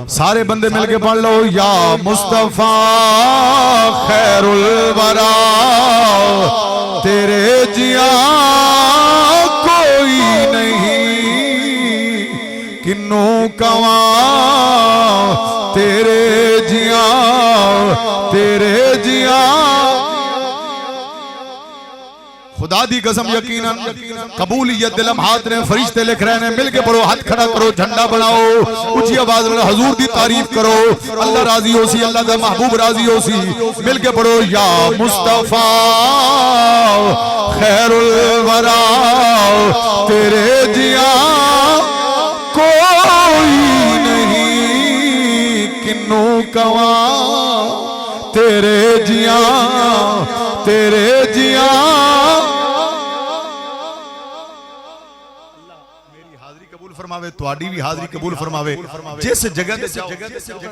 सारे बंदे मिलके पढ़ लो, या मुस्तफा खैरुल वरा, तेरे जिया कोई नहीं, किन्नू कवा तेरे जिया, तेरे जिया। खुदा दी कसम यकीनन कबूलियत दिलम हाथ ने फरिश्ते लिख रहे हैं, मिलके पढ़ो, हाथ खड़ा करो, झंडा बनाओ, ऊंची आवाज में हजूर दी तारीफ करो। अल्लाह राजी हो सी, अल्लाह दा महबूब राजी हो सी। मिलके पढ़ो, या मुस्तफा खैरुल वरा, तेरे जिया कोई नहीं, किन्नू कवा तेरे जिया, तेरे जिया। मेरी हाजरी कबूल फरमावे, तुहाडी भी हाजरी कबूल फरमावे। जिस जगह ते